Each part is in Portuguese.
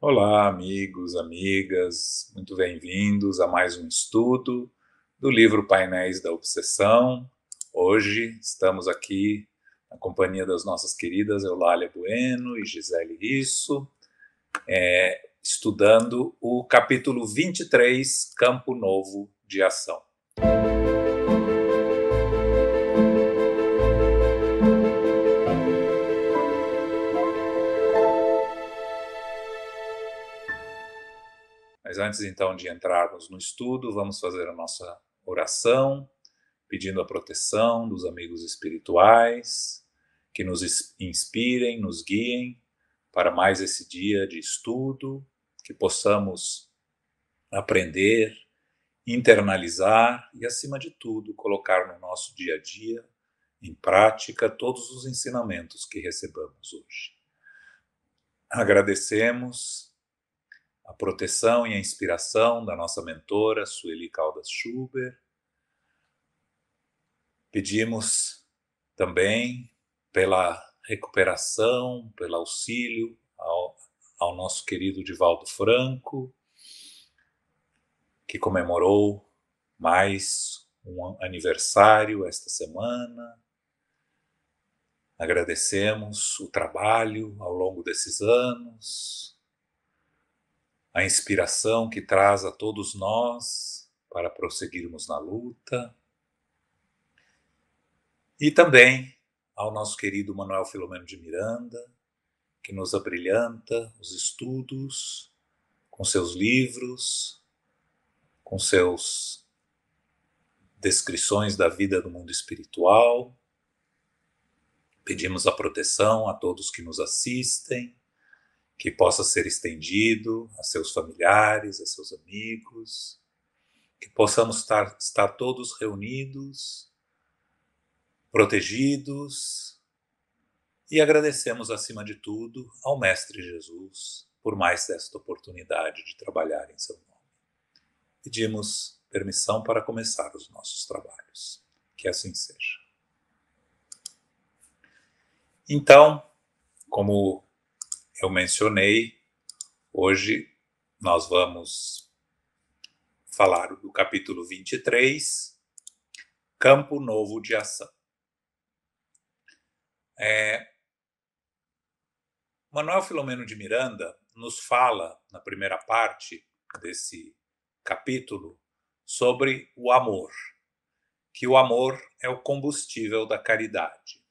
Olá, amigos, amigas, muito bem-vindos a mais um estudo do livro Painéis da Obsessão. Hoje estamos aqui na companhia das nossas queridas Eulália Bueno e Gisele Risso, estudando o capítulo 23, Campo Novo de Ação. Mas antes então de entrarmos no estudo, vamos fazer a nossa oração, pedindo a proteção dos amigos espirituais, que nos inspirem, nos guiem para mais esse dia de estudo, que possamos aprender, internalizar e, acima de tudo, colocar no nosso dia a dia, em prática, todos os ensinamentos que recebamos hoje. Agradecemos a proteção e a inspiração da nossa mentora, Sueli Caldas Schubert. Pedimos também pela recuperação, pelo auxílio ao nosso querido Divaldo Franco, que comemorou mais um aniversário esta semana. Agradecemos o trabalho ao longo desses anos, a inspiração que traz a todos nós para prosseguirmos na luta. E também ao nosso querido Manuel Filomeno de Miranda, que nos abrilhanta os estudos com seus livros, com seus descrições da vida do mundo espiritual. Pedimos a proteção a todos que nos assistem, que possa ser estendido a seus familiares, a seus amigos, que possamos estar todos reunidos, protegidos, e agradecemos acima de tudo ao Mestre Jesus por mais esta oportunidade de trabalhar em seu nome. Pedimos permissão para começar os nossos trabalhos. Que assim seja. Então, como eu mencionei, hoje nós vamos falar do capítulo 23, Campo Novo de Ação. Manuel Filomeno de Miranda nos fala, na primeira parte desse capítulo, sobre o amor, que o amor é o combustível da caridade.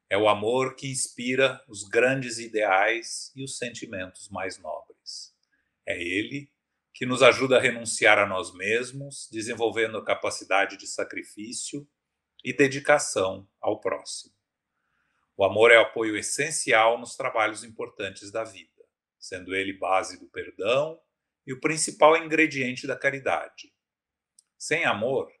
É o amor que inspira os grandes ideais e os sentimentos mais nobres. É ele que nos ajuda a renunciar a nós mesmos, desenvolvendo a capacidade de sacrifício e dedicação ao próximo. O amor é o apoio essencial nos trabalhos importantes da vida, sendo ele base do perdão e o principal ingrediente da caridade. Sem amor,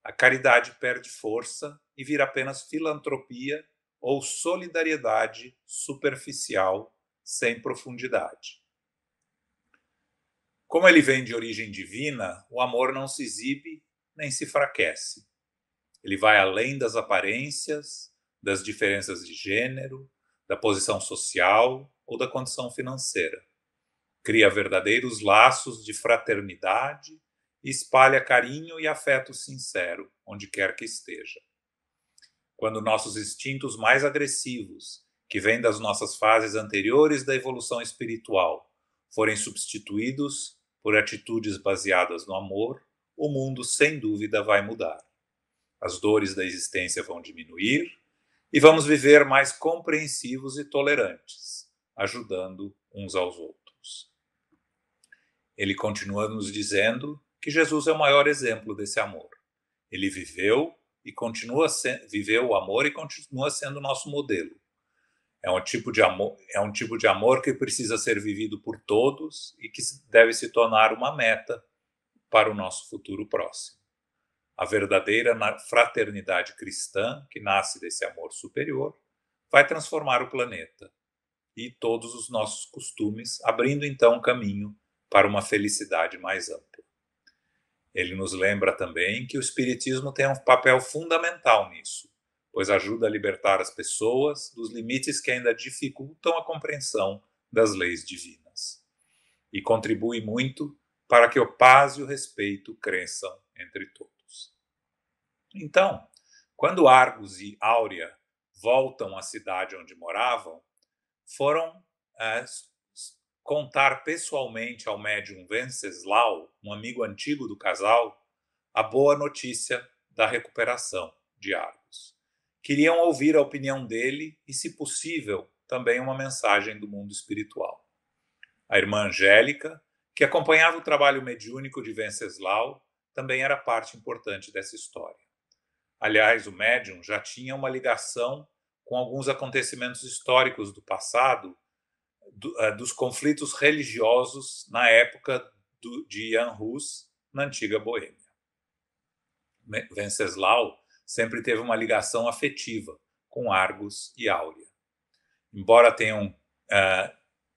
a caridade perde força e vira apenas filantropia ou solidariedade superficial, sem profundidade. Como ele vem de origem divina, o amor não se exibe nem se enfraquece. Ele vai além das aparências, das diferenças de gênero, da posição social ou da condição financeira. Cria verdadeiros laços de fraternidade e espalha carinho e afeto sincero onde quer que esteja. Quando nossos instintos mais agressivos, que vêm das nossas fases anteriores da evolução espiritual, forem substituídos por atitudes baseadas no amor, o mundo sem dúvida vai mudar. As dores da existência vão diminuir e vamos viver mais compreensivos e tolerantes, ajudando uns aos outros. Ele continua nos dizendo que Jesus é o maior exemplo desse amor. Ele viveu o amor e continua sendo nosso modelo. É um tipo de amor que precisa ser vivido por todos e que deve se tornar uma meta para o nosso futuro próximo. A verdadeira fraternidade cristã, que nasce desse amor superior, vai transformar o planeta e todos os nossos costumes, abrindo então caminho para uma felicidade mais ampla. Ele nos lembra também que o Espiritismo tem um papel fundamental nisso, pois ajuda a libertar as pessoas dos limites que ainda dificultam a compreensão das leis divinas. e contribui muito para que o paz e o respeito cresçam entre todos. Então, quando Argos e Áurea voltam à cidade onde moravam, foram contar pessoalmente ao médium Venceslau, um amigo antigo do casal, a boa notícia da recuperação de Argos. Queriam ouvir a opinião dele e, se possível, também uma mensagem do mundo espiritual. A irmã Angélica, que acompanhava o trabalho mediúnico de Venceslau, também era parte importante dessa história. Aliás, o médium já tinha uma ligação com alguns acontecimentos históricos do passado, dos conflitos religiosos na época de Jan Hus, na antiga Boêmia. Venceslau sempre teve uma ligação afetiva com Argos e Áurea. Embora tenham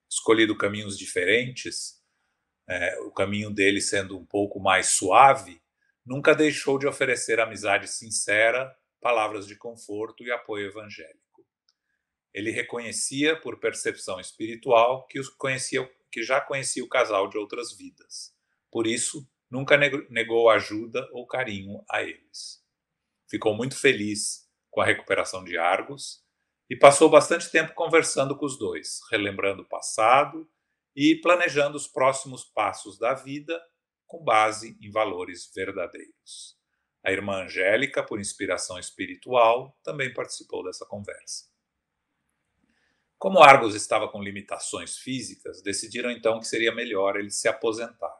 escolhido caminhos diferentes, o caminho dele sendo um pouco mais suave, nunca deixou de oferecer amizade sincera, palavras de conforto e apoio evangélico. Ele reconhecia, por percepção espiritual, que já conhecia o casal de outras vidas. Por isso, nunca negou ajuda ou carinho a eles. Ficou muito feliz com a recuperação de Argos e passou bastante tempo conversando com os dois, relembrando o passado e planejando os próximos passos da vida com base em valores verdadeiros. A irmã Angélica, por inspiração espiritual, também participou dessa conversa. Como Argos estava com limitações físicas, decidiram então que seria melhor ele se aposentar,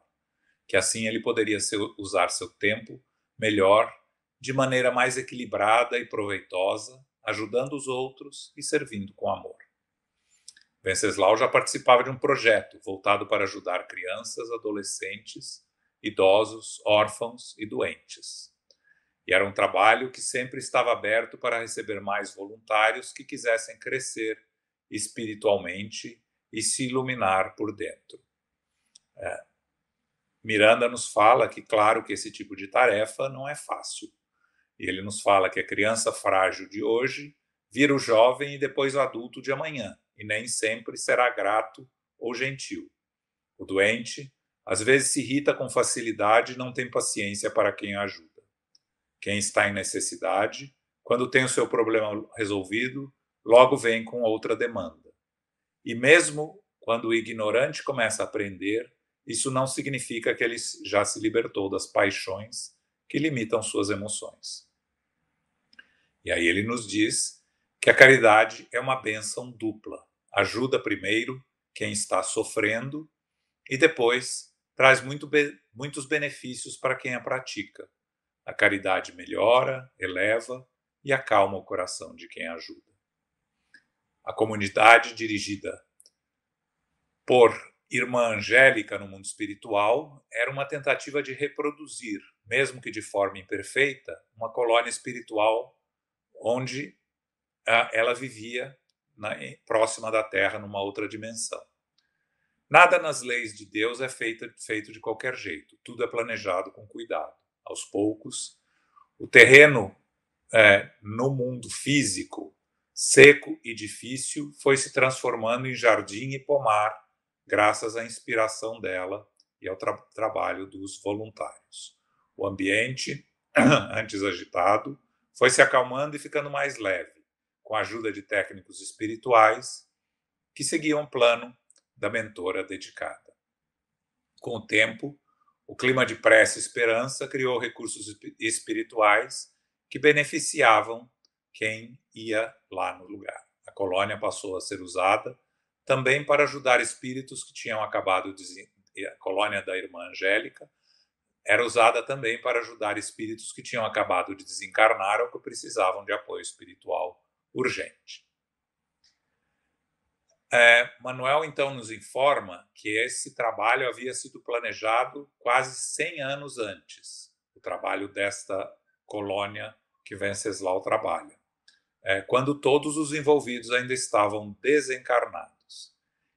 que assim ele poderia usar seu tempo melhor, de maneira mais equilibrada e proveitosa, ajudando os outros e servindo com amor. Venceslau já participava de um projeto voltado para ajudar crianças, adolescentes, idosos, órfãos e doentes. E era um trabalho que sempre estava aberto para receber mais voluntários que quisessem crescer espiritualmente e se iluminar por dentro. Miranda nos fala que, claro, que esse tipo de tarefa não é fácil. E ele nos fala que a criança frágil de hoje vira o jovem e depois o adulto de amanhã, e nem sempre será grato ou gentil. O doente, às vezes, se irrita com facilidade e não tem paciência para quem ajuda. Quem está em necessidade, quando tem o seu problema resolvido, logo vem com outra demanda. E mesmo quando o ignorante começa a aprender, isso não significa que ele já se libertou das paixões que limitam suas emoções. E aí ele nos diz que a caridade é uma bênção dupla. Ajuda primeiro quem está sofrendo e depois traz muitos benefícios para quem a pratica. A caridade melhora, eleva e acalma o coração de quem ajuda. A comunidade dirigida por Irmã Angélica no mundo espiritual era uma tentativa de reproduzir, mesmo que de forma imperfeita, uma colônia espiritual onde ela vivia próxima da Terra, numa outra dimensão. Nada nas leis de Deus é feito de qualquer jeito, tudo é planejado com cuidado. Aos poucos, o terreno no mundo físico, seco e difícil, foi se transformando em jardim e pomar, graças à inspiração dela e ao trabalho dos voluntários. O ambiente, antes agitado, foi se acalmando e ficando mais leve, com a ajuda de técnicos espirituais que seguiam o plano da mentora dedicada. Com o tempo, o clima de prece e esperança criou recursos espirituais que beneficiavam quem ia lá no lugar. A colônia passou a ser usada também para ajudar espíritos que tinham acabado de... A colônia da Irmã Angélica era usada também para ajudar espíritos que tinham acabado de desencarnar ou que precisavam de apoio espiritual urgente. Manuel, então, nos informa que esse trabalho havia sido planejado quase 100 anos antes, o trabalho desta colônia que Venceslau trabalha, quando todos os envolvidos ainda estavam desencarnados,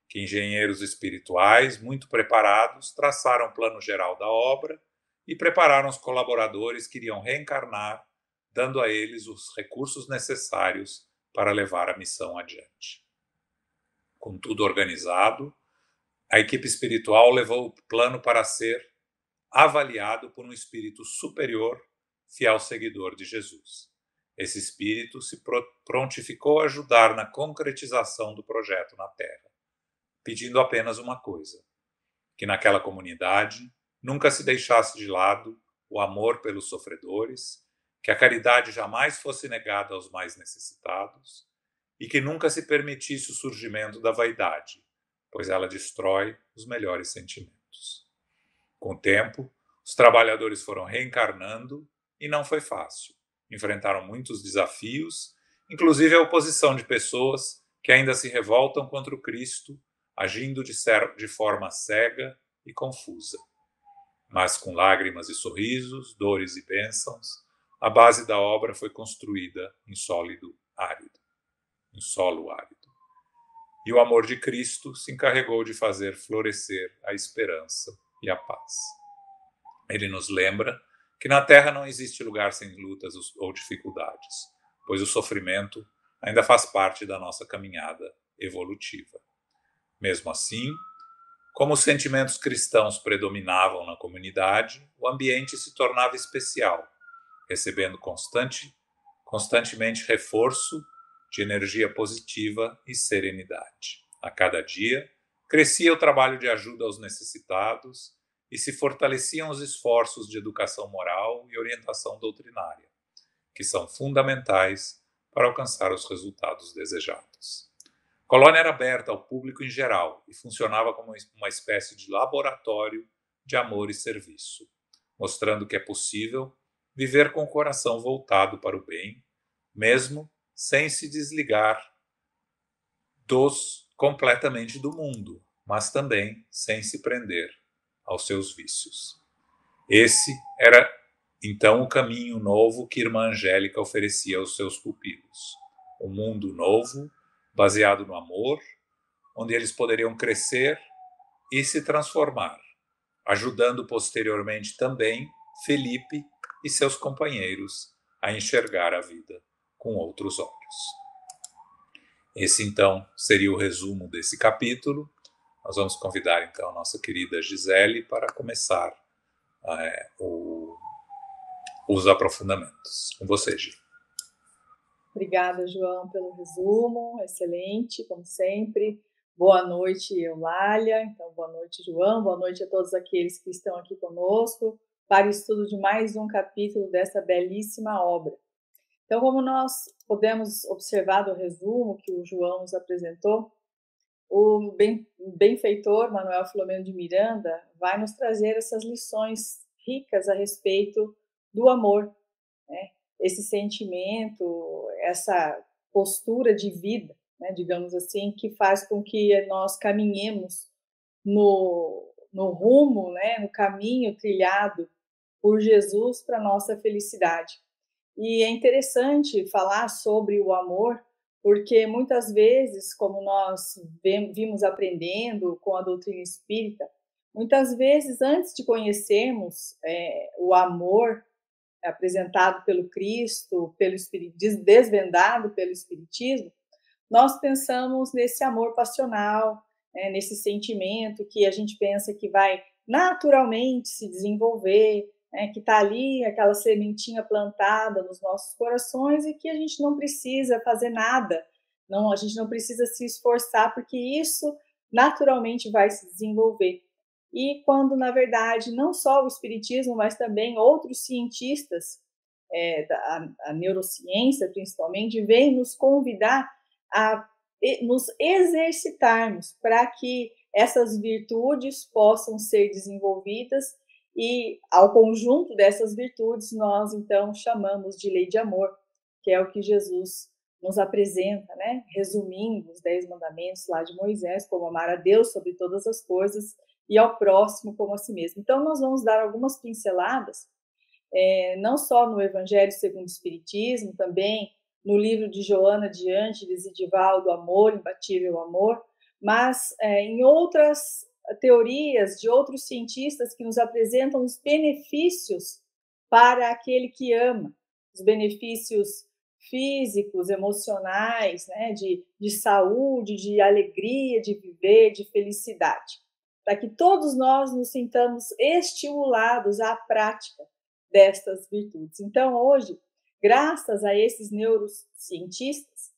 que engenheiros espirituais muito preparados traçaram o plano geral da obra e prepararam os colaboradores que iriam reencarnar, dando a eles os recursos necessários para levar a missão adiante. Com tudo organizado, a equipe espiritual levou o plano para ser avaliado por um espírito superior, fiel seguidor de Jesus. Esse espírito se prontificou a ajudar na concretização do projeto na Terra, pedindo apenas uma coisa: que naquela comunidade nunca se deixasse de lado o amor pelos sofredores, que a caridade jamais fosse negada aos mais necessitados e que nunca se permitisse o surgimento da vaidade, pois ela destrói os melhores sentimentos. Com o tempo, os trabalhadores foram reencarnando e não foi fácil. Enfrentaram muitos desafios, inclusive a oposição de pessoas que ainda se revoltam contra o Cristo, agindo de forma cega e confusa. Mas com lágrimas e sorrisos, dores e bênçãos, a base da obra foi construída em solo árido. E o amor de Cristo se encarregou de fazer florescer a esperança e a paz. Ele nos lembra que na Terra não existe lugar sem lutas ou dificuldades, pois o sofrimento ainda faz parte da nossa caminhada evolutiva. Mesmo assim, como os sentimentos cristãos predominavam na comunidade, o ambiente se tornava especial, recebendo constantemente reforço de energia positiva e serenidade. A cada dia, crescia o trabalho de ajuda aos necessitados e se fortaleciam os esforços de educação moral e orientação doutrinária, que são fundamentais para alcançar os resultados desejados. A colônia era aberta ao público em geral e funcionava como uma espécie de laboratório de amor e serviço, mostrando que é possível viver com o coração voltado para o bem, mesmo sem se desligar completamente do mundo, mas também sem se prender aos seus vícios. Esse era, então, o caminho novo que Irmã Angélica oferecia aos seus pupilos. Um mundo novo, baseado no amor, onde eles poderiam crescer e se transformar, ajudando posteriormente também Felipe e seus companheiros a enxergar a vida com outros olhos. Esse, então, seria o resumo desse capítulo. Nós vamos convidar, então, a nossa querida Gisele para começar os aprofundamentos. Com você, Gi. Obrigada, João, pelo resumo, excelente, como sempre. Boa noite, Eulália. Então, boa noite, João. Boa noite a todos aqueles que estão aqui conosco para o estudo de mais um capítulo dessa belíssima obra. Então, como nós podemos observar do resumo que o João nos apresentou, o benfeitor Manuel Filomeno de Miranda vai nos trazer essas lições ricas a respeito do amor, né? Esse sentimento, essa postura de vida, né, digamos assim, que faz com que nós caminhemos no rumo, né, no caminho trilhado por Jesus para a nossa felicidade. E é interessante falar sobre o amor, porque muitas vezes, como nós vimos aprendendo com a doutrina espírita, muitas vezes, antes de conhecermos o amor apresentado pelo Cristo, desvendado pelo Espiritismo, nós pensamos nesse amor passional, nesse sentimento que a gente pensa que vai naturalmente se desenvolver, que está ali, aquela sementinha plantada nos nossos corações e que a gente não precisa fazer nada, a gente não precisa se esforçar, porque isso naturalmente vai se desenvolver. E quando, na verdade, não só o Espiritismo, mas também outros cientistas, a neurociência principalmente, vem nos convidar a nos exercitarmos para que essas virtudes possam ser desenvolvidas, e ao conjunto dessas virtudes nós, então, chamamos de lei de amor, que é o que Jesus nos apresenta, né? Resumindo os 10 mandamentos lá de Moisés, como amar a Deus sobre todas as coisas e ao próximo como a si mesmo. Então, nós vamos dar algumas pinceladas, não só no Evangelho segundo o Espiritismo, também no livro de Joana de Ângeles e Divaldo, Amor, Imbatível Amor, mas em outras teorias de outros cientistas que nos apresentam os benefícios para aquele que ama, os benefícios físicos, emocionais, né, de saúde, de alegria, de viver, de felicidade. para que todos nós nos sintamos estimulados à prática destas virtudes. Então, hoje, graças a esses neurocientistas,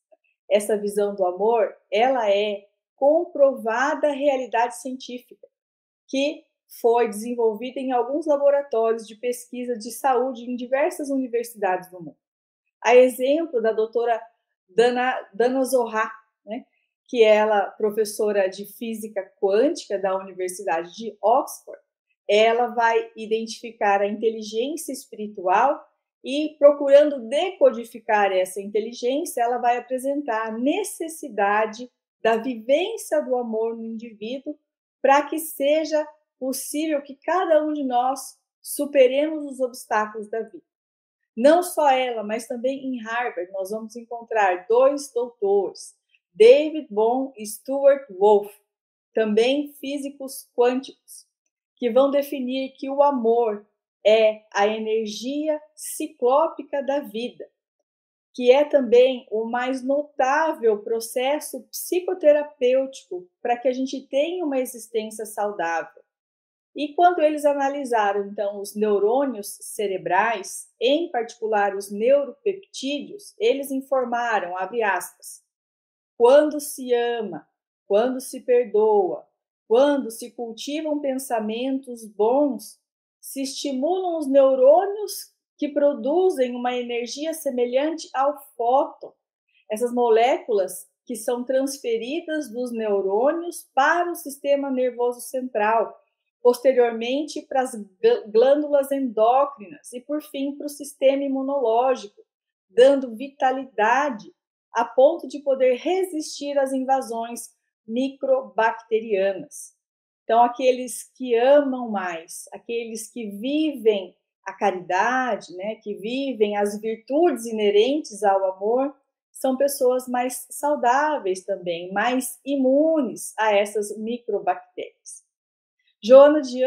essa visão do amor, ela é comprovada realidade científica, que foi desenvolvida em alguns laboratórios de pesquisa de saúde em diversas universidades do mundo. A exemplo da doutora Dana Zohar, né, que ela, professora de física quântica da Universidade de Oxford, ela vai identificar a inteligência espiritual e, procurando decodificar essa inteligência, ela vai apresentar a necessidade da vivência do amor no indivíduo para que seja possível que cada um de nós superemos os obstáculos da vida. Não só ela, mas também em Harvard, nós vamos encontrar 2 doutores, David Bohm e Stuart Wolf, também físicos quânticos, que vão definir que o amor é a energia ciclópica da vida, que é também o mais notável processo psicoterapêutico para que a gente tenha uma existência saudável. E quando eles analisaram, então, os neurônios cerebrais, em particular os neuropeptídeos, eles informaram, abre aspas, quando se ama, quando se perdoa, quando se cultivam pensamentos bons, se estimulam os neurônios que produzem uma energia semelhante ao fóton. Essas moléculas que são transferidas dos neurônios para o sistema nervoso central, posteriormente para as glândulas endócrinas e, por fim, para o sistema imunológico, dando vitalidade a ponto de poder resistir às invasões microbacterianas. Então, aqueles que amam mais, aqueles que vivem a caridade, né, que vivem as virtudes inerentes ao amor, são pessoas mais saudáveis também, mais imunes a essas microbactérias. Joana de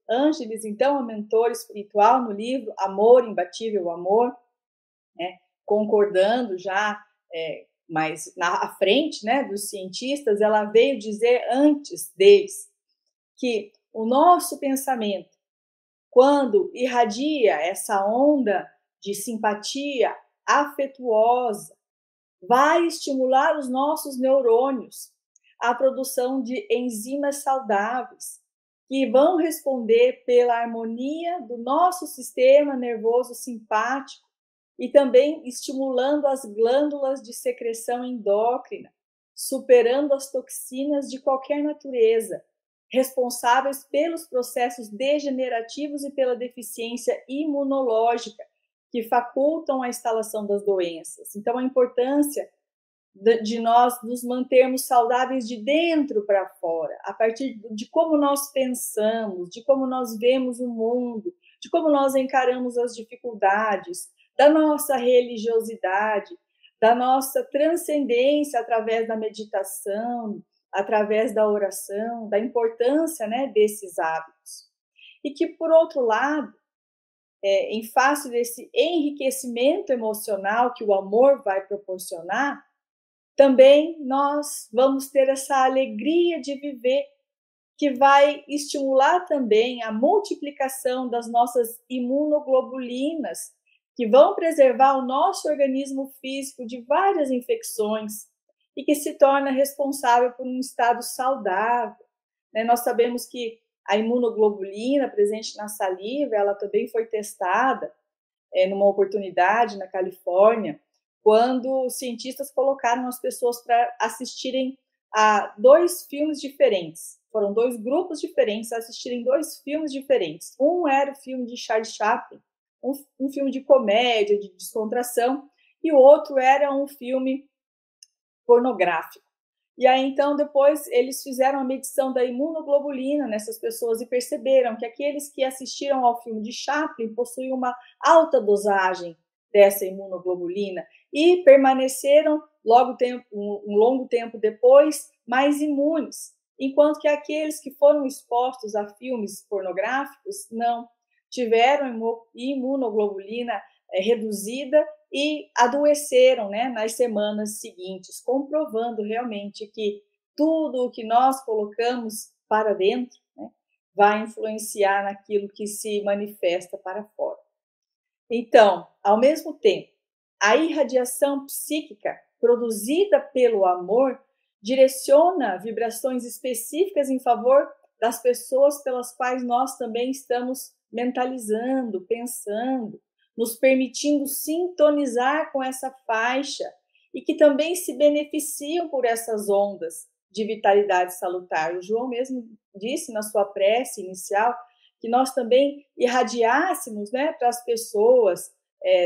Ângeles, então, a mentora espiritual no livro Amor, Imbatível Amor, né, concordando já mais na frente, né, dos cientistas, ela veio dizer antes deles que o nosso pensamento, quando irradia essa onda de simpatia afetuosa, vai estimular os nossos neurônios à produção de enzimas saudáveis, que vão responder pela harmonia do nosso sistema nervoso simpático e também estimulando as glândulas de secreção endócrina, superando as toxinas de qualquer natureza, responsáveis pelos processos degenerativos e pela deficiência imunológica, que facultam a instalação das doenças. Então, a importância de nós nos mantermos saudáveis de dentro para fora, a partir de como nós pensamos, de como nós vemos o mundo, de como nós encaramos as dificuldades, da nossa religiosidade, da nossa transcendência através da meditação, através da oração, da importância, né, desses hábitos. E que, por outro lado, em face desse enriquecimento emocional que o amor vai proporcionar, também nós vamos ter essa alegria de viver, que vai estimular também a multiplicação das nossas imunoglobulinas, que vão preservar o nosso organismo físico de várias infecções e que se torna responsável por um estado saudável. Nós sabemos que a imunoglobulina presente na saliva, ela também foi testada numa oportunidade na Califórnia, quando os cientistas colocaram as pessoas para assistirem a 2 filmes diferentes. Foram 2 grupos diferentes a assistirem 2 filmes diferentes. Um era o filme de Charles Chaplin, um filme de comédia, de descontração, e o outro era um filme pornográfico. E aí, então, depois eles fizeram a medição da imunoglobulina nessas pessoas e perceberam que aqueles que assistiram ao filme de Chaplin possuíam uma alta dosagem dessa imunoglobulina e permaneceram um longo tempo depois mais imunes, enquanto que aqueles que foram expostos a filmes pornográficos não tiveram imunoglobulina reduzida e adoeceram, né, nas semanas seguintes, comprovando realmente que tudo o que nós colocamos para dentro vai influenciar naquilo que se manifesta para fora. Então, ao mesmo tempo, a irradiação psíquica produzida pelo amor direciona vibrações específicas em favor das pessoas pelas quais nós também estamos mentalizando, pensando, nos permitindo sintonizar com essa faixa e que também se beneficiam por essas ondas de vitalidade salutar. O João mesmo disse na sua prece inicial que nós também irradiássemos, né, para as pessoas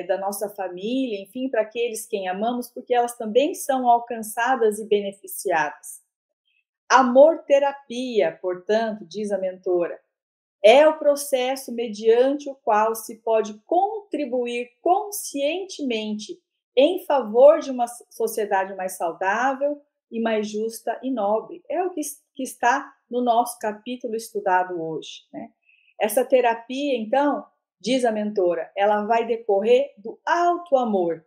da nossa família, enfim, para aqueles quem amamos, porque elas também são alcançadas e beneficiadas. Amor-terapia, portanto, diz a mentora, é o processo mediante o qual se pode contribuir conscientemente em favor de uma sociedade mais saudável e mais justa e nobre. É o que está no nosso capítulo estudado hoje, né? Essa terapia, então, diz a mentora, ela vai decorrer do alto amor,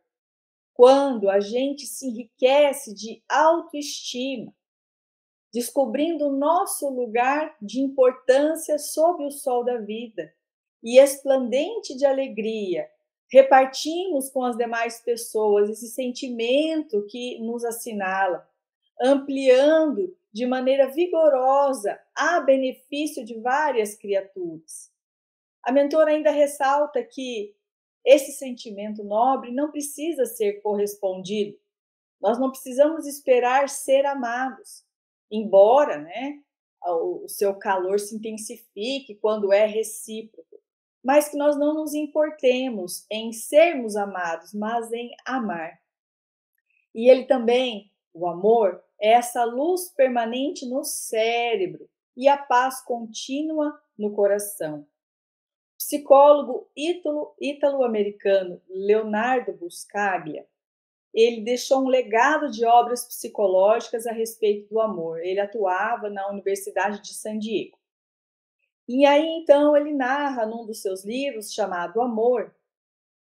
quando a gente se enriquece de autoestima, descobrindo o nosso lugar de importância sob o sol da vida e esplendente de alegria, repartimos com as demais pessoas esse sentimento que nos assinala, ampliando de maneira vigorosa a benefício de várias criaturas. A mentora ainda ressalta que esse sentimento nobre não precisa ser correspondido. Nós não precisamos esperar ser amados, embora, né, o seu calor se intensifique quando é recíproco, mas que nós não nos importemos em sermos amados, mas em amar. E ele também, o amor, é essa luz permanente no cérebro e a paz contínua no coração. Psicólogo ítalo-americano Leonardo Buscaglia, ele deixou um legado de obras psicológicas a respeito do amor. Ele atuava na Universidade de San Diego. E aí, então, ele narra num dos seus livros, chamado Amor,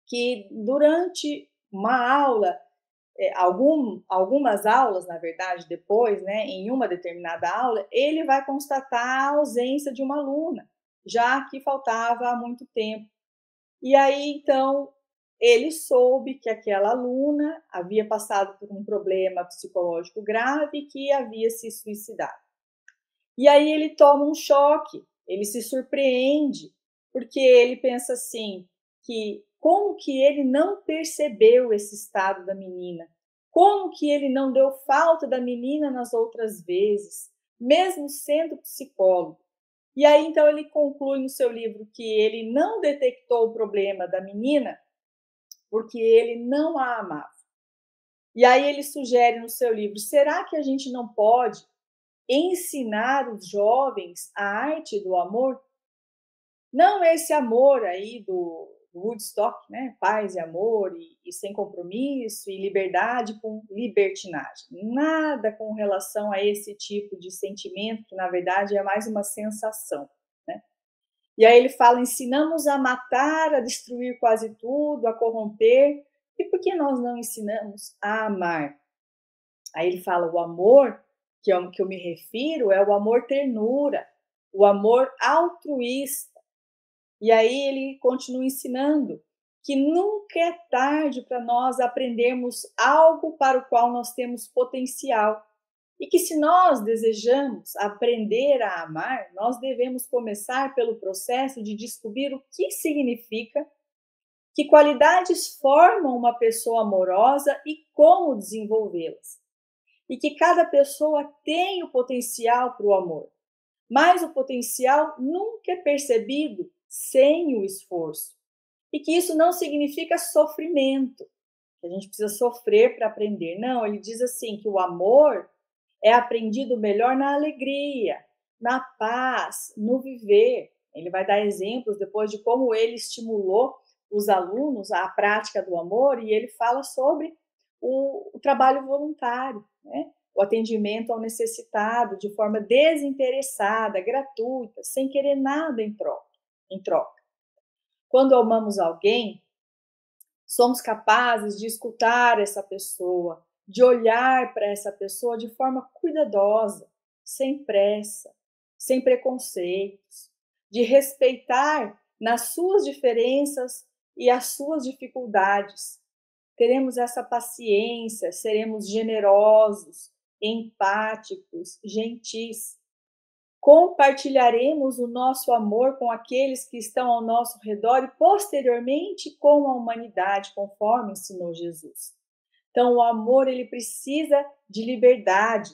que durante uma aula, algumas aulas, na verdade, depois, né, em uma determinada aula, ele vai constatar a ausência de uma aluna, já que faltava há muito tempo. E aí, então, ele soube que aquela aluna havia passado por um problema psicológico grave e que havia se suicidado. E aí ele toma um choque, ele se surpreende, porque ele pensa assim, que como que ele não percebeu esse estado da menina? Como que ele não deu falta da menina nas outras vezes, mesmo sendo psicólogo? E aí, então, ele conclui no seu livro que ele não detectou o problema da menina porque ele não a amava. E aí ele sugere no seu livro, será que a gente não pode ensinar os jovens a arte do amor? Não esse amor aí do Woodstock, né? Paz e amor, e sem compromisso, e liberdade com libertinagem. Nada com relação a esse tipo de sentimento, que na verdade é mais uma sensação, né? E aí ele fala, ensinamos a matar, a destruir quase tudo, a corromper, e por que nós não ensinamos a amar? Aí ele fala, o amor que eu me refiro é o amor ternura, o amor altruísta. E aí ele continua ensinando que nunca é tarde para nós aprendermos algo para o qual nós temos potencial. E que se nós desejamos aprender a amar, nós devemos começar pelo processo de descobrir o que significa, que qualidades formam uma pessoa amorosa e como desenvolvê-las. E que cada pessoa tem o potencial para o amor, mas o potencial nunca é percebido sem o esforço. E que isso não significa sofrimento, que a gente precisa sofrer para aprender. Não, ele diz assim, que o amor é aprendido melhor na alegria, na paz, no viver. Ele vai dar exemplos depois de como ele estimulou os alunos à prática do amor, e ele fala sobre o trabalho voluntário, né? O atendimento ao necessitado de forma desinteressada, gratuita, sem querer nada em troca. Quando amamos alguém, somos capazes de escutar essa pessoa, de olhar para essa pessoa de forma cuidadosa, sem pressa, sem preconceitos, de respeitar nas suas diferenças e as suas dificuldades. Teremos essa paciência, seremos generosos, empáticos, gentis. Compartilharemos o nosso amor com aqueles que estão ao nosso redor e, posteriormente, com a humanidade, conforme ensinou Jesus. Então, o amor, ele precisa de liberdade,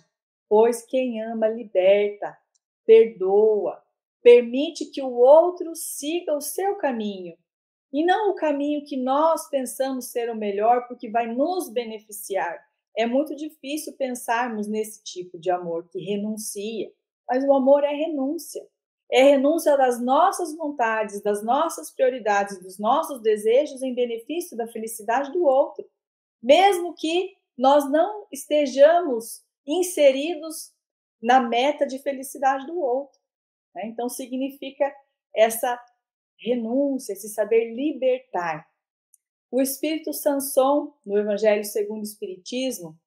pois quem ama liberta, perdoa, permite que o outro siga o seu caminho, e não o caminho que nós pensamos ser o melhor, porque vai nos beneficiar. É muito difícil pensarmos nesse tipo de amor que renuncia, mas o amor é renúncia. É renúncia das nossas vontades, das nossas prioridades, dos nossos desejos em benefício da felicidade do outro, mesmo que nós não estejamos inseridos na meta de felicidade do outro. Então, significa essa renúncia, esse saber libertar. O Espírito Sanson, no Evangelho segundo o Espiritismo,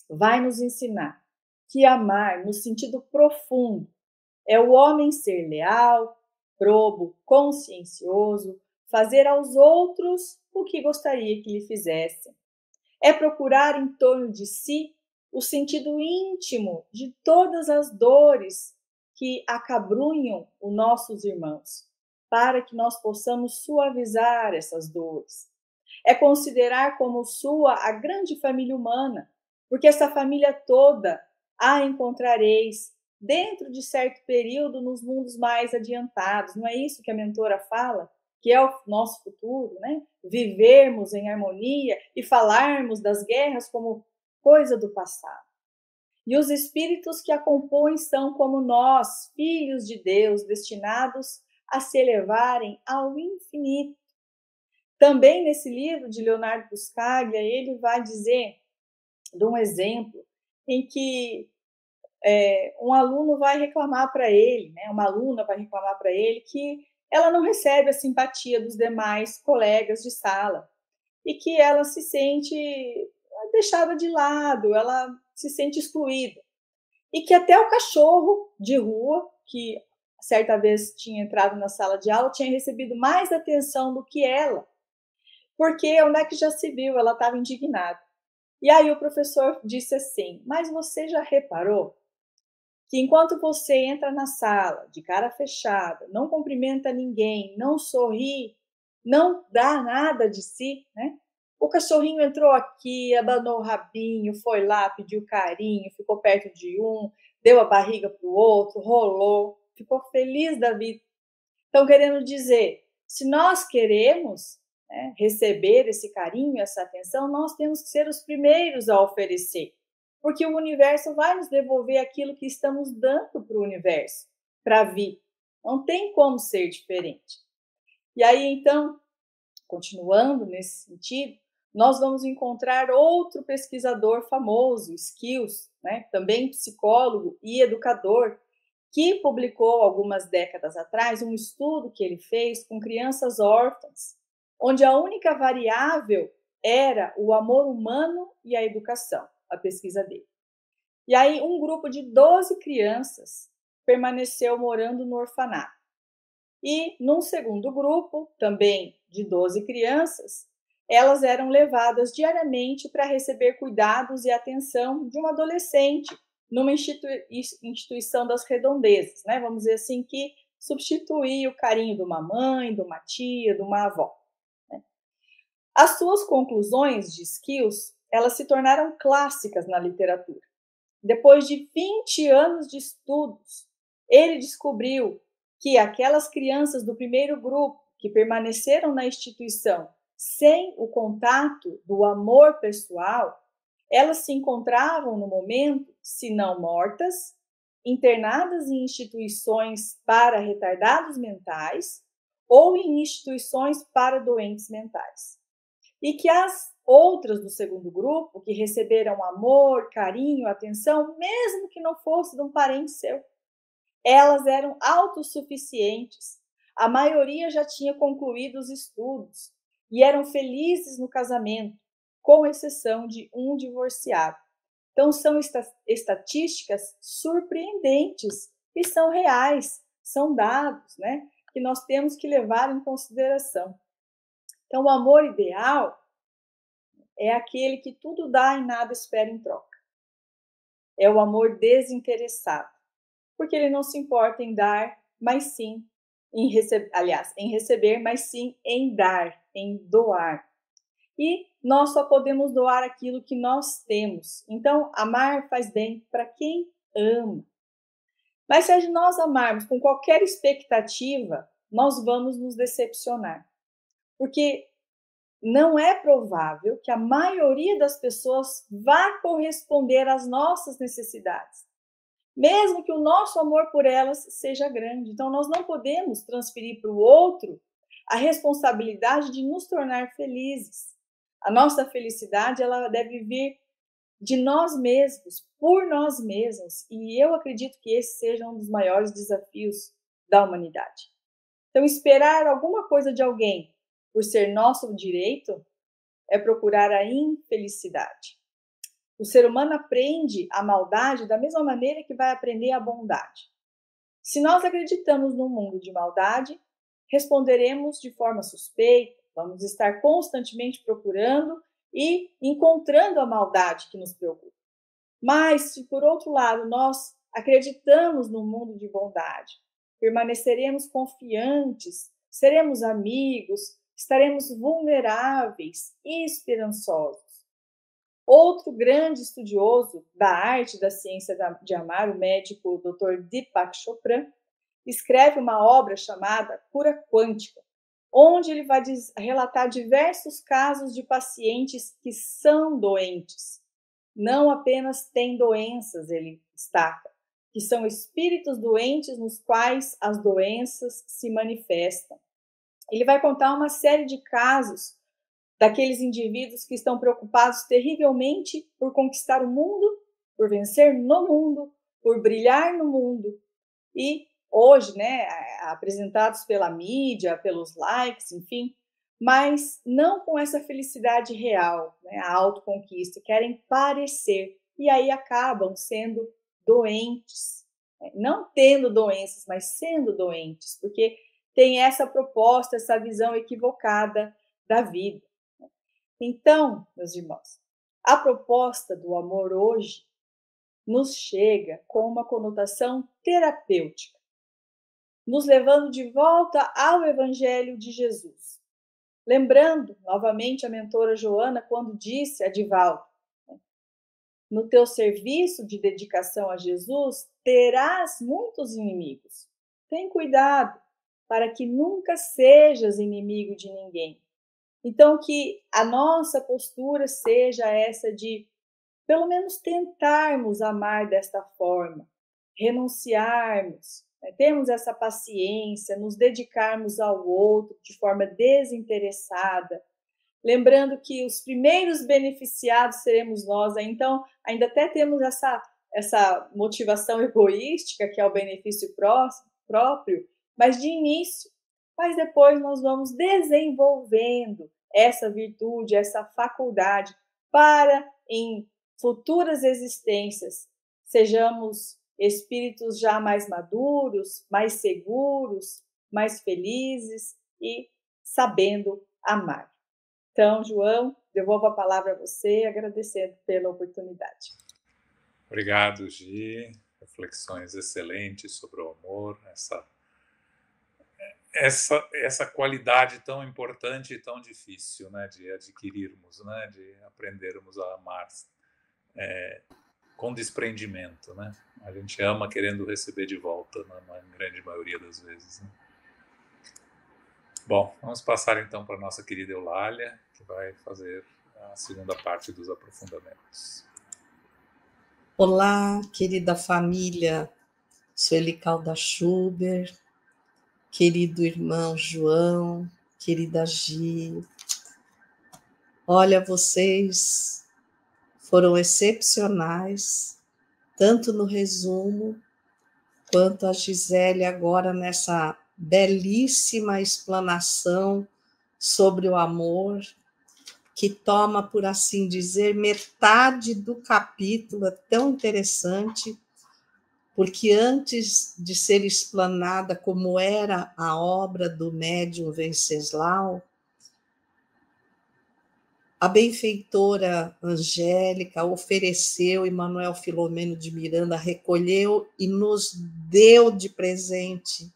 vai nos ensinar que amar, no sentido profundo, é o homem ser leal, probo, consciencioso, fazer aos outros o que gostaria que lhe fizessem. É procurar em torno de si o sentido íntimo de todas as dores que acabrunham os nossos irmãos, para que nós possamos suavizar essas dores. É considerar como sua a grande família humana, porque essa família toda a encontrareis dentro de certo período nos mundos mais adiantados. Não é isso que a mentora fala? Que é o nosso futuro, né? Vivermos em harmonia e falarmos das guerras como coisa do passado. E os espíritos que a compõem são como nós, filhos de Deus, destinados a se elevarem ao infinito. Também nesse livro de Leonardo Buscaglia, ele vai dizer de um exemplo em que um aluno vai reclamar para ele, né? Uma aluna vai reclamar para ele que ela não recebe a simpatia dos demais colegas de sala e que ela se sente deixada de lado, ela se sente excluída. E que até o cachorro de rua, que certa vez tinha entrado na sala de aula, tinha recebido mais atenção do que ela. Porque onde é que já se viu? Ela estava indignada. E aí o professor disse assim, mas você já reparou que enquanto você entra na sala de cara fechada, não cumprimenta ninguém, não sorri, não dá nada de si, né? O cachorrinho entrou aqui, abanou o rabinho, foi lá, pediu carinho, ficou perto de um, deu a barriga para o outro, rolou, ficou feliz da vida. Então, querendo dizer, se nós queremos, né, receber esse carinho, essa atenção, nós temos que ser os primeiros a oferecer. Porque o universo vai nos devolver aquilo que estamos dando para o universo, para vir. Não tem como ser diferente. E aí, então, continuando nesse sentido, nós vamos encontrar outro pesquisador famoso, Skills, né, também psicólogo e educador, que publicou algumas décadas atrás um estudo que ele fez com crianças órfãs, onde a única variável era o amor humano e a educação, a pesquisa dele. E aí um grupo de 12 crianças permaneceu morando no orfanato. E num segundo grupo, também de 12 crianças, elas eram levadas diariamente para receber cuidados e atenção de um adolescente numa instituição das redondezas, né? Vamos dizer assim, que substituía o carinho de uma mãe, de uma tia, de uma avó. Né? As suas conclusões de Skills, elas se tornaram clássicas na literatura. Depois de 20 anos de estudos, ele descobriu que aquelas crianças do primeiro grupo que permaneceram na instituição sem o contato do amor pessoal, elas se encontravam no momento, se não mortas, internadas em instituições para retardados mentais ou em instituições para doentes mentais. E que as outras do segundo grupo, que receberam amor, carinho, atenção, mesmo que não fosse de um parente seu, elas eram autossuficientes. A maioria já tinha concluído os estudos e eram felizes no casamento, com exceção de um divorciado. Então, são estatísticas surpreendentes e são reais, são dados, né, que nós temos que levar em consideração. Então, o amor ideal é aquele que tudo dá e nada espera em troca. É o amor desinteressado, porque ele não se importa em dar, mas sim em receber, mas sim em dar, em doar. E nós só podemos doar aquilo que nós temos. Então, amar faz bem para quem ama. Mas se nós amarmos com qualquer expectativa, nós vamos nos decepcionar. Porque não é provável que a maioria das pessoas vá corresponder às nossas necessidades, mesmo que o nosso amor por elas seja grande. Então, nós não podemos transferir para o outro a responsabilidade de nos tornar felizes. A nossa felicidade, ela deve vir de nós mesmos, por nós mesmos. E eu acredito que esse seja um dos maiores desafios da humanidade. Então, esperar alguma coisa de alguém por ser nosso direito é procurar a infelicidade. O ser humano aprende a maldade da mesma maneira que vai aprender a bondade. Se nós acreditamos num mundo de maldade, responderemos de forma suspeita, vamos estar constantemente procurando e encontrando a maldade que nos preocupa. Mas, se por outro lado nós acreditamos num mundo de bondade, permaneceremos confiantes, seremos amigos, estaremos vulneráveis e esperançosos. Outro grande estudioso da arte e da ciência de amar, o médico Dr. Deepak Chopra, escreve uma obra chamada Cura Quântica, onde ele vai relatar diversos casos de pacientes que são doentes. Não apenas têm doenças, ele destaca, que são espíritos doentes nos quais as doenças se manifestam. Ele vai contar uma série de casos daqueles indivíduos que estão preocupados terrivelmente por conquistar o mundo, por vencer no mundo, por brilhar no mundo. E hoje, né, apresentados pela mídia, pelos likes, enfim, mas não com essa felicidade real, né, a autoconquista, querem parecer, e aí acabam sendo doentes, né? Não tendo doenças, mas sendo doentes, porque tem essa proposta, essa visão equivocada da vida. Então, meus irmãos, a proposta do amor hoje nos chega com uma conotação terapêutica, nos levando de volta ao Evangelho de Jesus. Lembrando, novamente, a mentora Joana, quando disse a Divaldo, no teu serviço de dedicação a Jesus, terás muitos inimigos. Tem cuidado, para que nunca sejas inimigo de ninguém. Então, que a nossa postura seja essa de, pelo menos, tentarmos amar desta forma, renunciarmos, né? Termos essa paciência, nos dedicarmos ao outro de forma desinteressada, lembrando que os primeiros beneficiados seremos nós, né? Então, ainda até temos essa motivação egoística, que é o benefício próprio, mas de início. Mas depois nós vamos desenvolvendo essa virtude, essa faculdade, para em futuras existências sejamos espíritos já mais maduros, mais seguros, mais felizes e sabendo amar. Então, João, devolvo a palavra a você, agradecendo pela oportunidade. Obrigado, Gi. Reflexões excelentes sobre o amor, essa qualidade tão importante e tão difícil, né, de adquirirmos, né, de aprendermos a amar com desprendimento, né? A gente ama querendo receber de volta, na grande maioria das vezes, né? Bom, vamos passar então para a nossa querida Eulália, que vai fazer a segunda parte dos aprofundamentos. Olá, querida família Sueli Calda Schubert, querido irmão João, querida Gi. Olha, vocês foram excepcionais, tanto no resumo, quanto a Gisele agora nessa belíssima explanação sobre o amor, que toma, por assim dizer, metade do capítulo, é tão interessante, porque antes de ser explanada como era a obra do médium Venceslau, a benfeitora Angélica ofereceu, Emanuel Filomeno de Miranda recolheu e nos deu de presente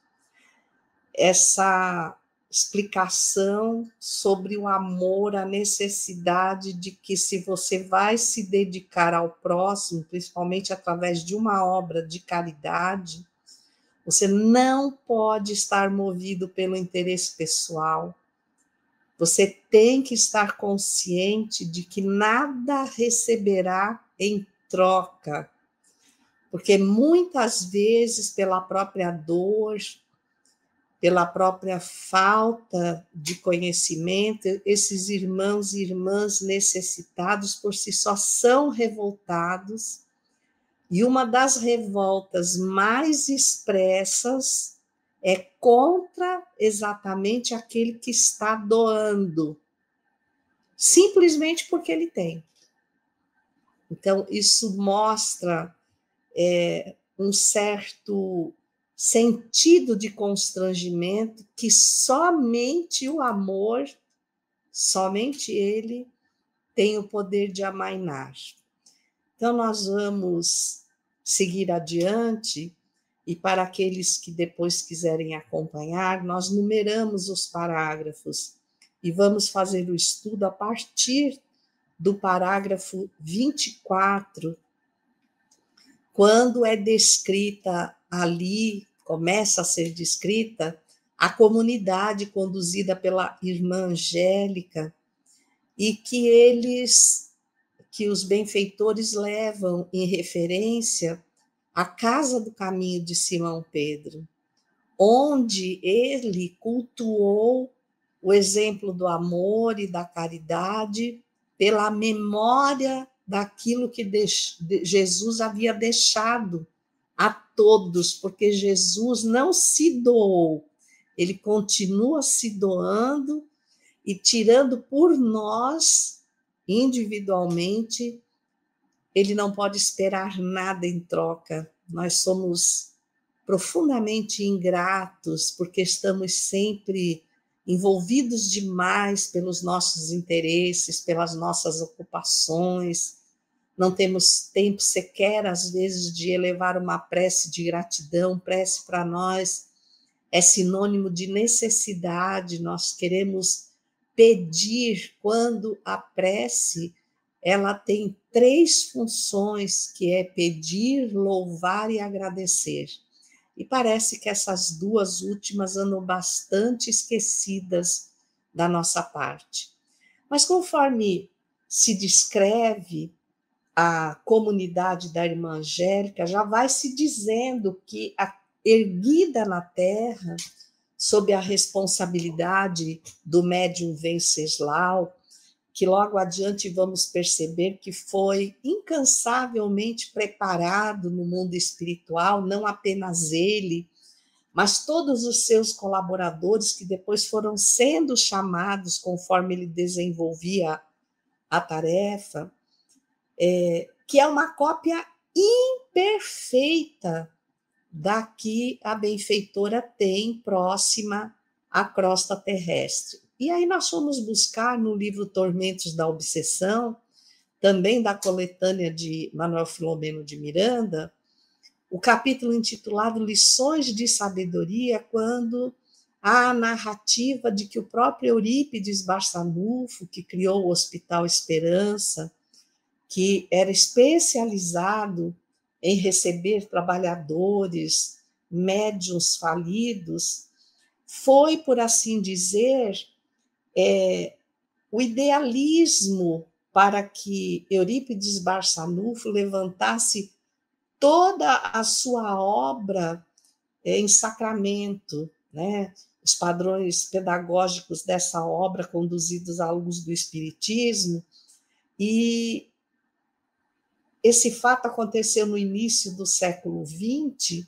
essa explicação sobre o amor, a necessidade de que, se você vai se dedicar ao próximo, principalmente através de uma obra de caridade, você não pode estar movido pelo interesse pessoal. Você tem que estar consciente de que nada receberá em troca, porque muitas vezes, pela própria dor, pela própria falta de conhecimento, esses irmãos e irmãs necessitados por si só são revoltados, e uma das revoltas mais expressas é contra exatamente aquele que está doando, simplesmente porque ele tem. Então, isso mostra um certo sentido de constrangimento que somente o amor, somente ele, tem o poder de amainar. Então, nós vamos seguir adiante, e para aqueles que depois quiserem acompanhar, nós numeramos os parágrafos e vamos fazer o estudo a partir do parágrafo 24, quando é descrita ali, começa a ser descrita, a comunidade conduzida pela irmã Angélica, e que os benfeitores levam em referência à Casa do Caminho de Simão Pedro, onde ele cultuou o exemplo do amor e da caridade pela memória daquilo que Jesus havia deixado a todos, porque Jesus não se doou, ele continua se doando e tirando por nós, individualmente, ele não pode esperar nada em troca. Nós somos profundamente ingratos, porque estamos sempre envolvidos demais pelos nossos interesses, pelas nossas ocupações, não temos tempo sequer, às vezes, de elevar uma prece de gratidão. Prece para nós é sinônimo de necessidade, nós queremos pedir, quando a prece ela tem 3 funções, que é pedir, louvar e agradecer. E parece que essas 2 últimas andam bastante esquecidas da nossa parte. Mas conforme se descreve a comunidade da irmã Angélica, já vai se dizendo que, erguida na terra, sob a responsabilidade do médium Venceslau, que logo adiante vamos perceber que foi incansavelmente preparado no mundo espiritual, não apenas ele, mas todos os seus colaboradores, que depois foram sendo chamados conforme ele desenvolvia a tarefa, que é uma cópia imperfeita da que a benfeitora tem próxima à crosta terrestre. E aí nós fomos buscar no livro Tormentos da Obsessão, também da coletânea de Manuel Filomeno de Miranda, o capítulo intitulado Lições de Sabedoria, quando há a narrativa de que o próprio Eurípides Barçanufo, que criou o Hospital Esperança, que era especializado em receber trabalhadores, médiuns falidos, foi, por assim dizer, o idealismo para que Eurípides Barçanufo levantasse toda a sua obra em sacramento, né? Os padrões pedagógicos dessa obra conduzidos à luz do Espiritismo, e esse fato aconteceu no início do século XX,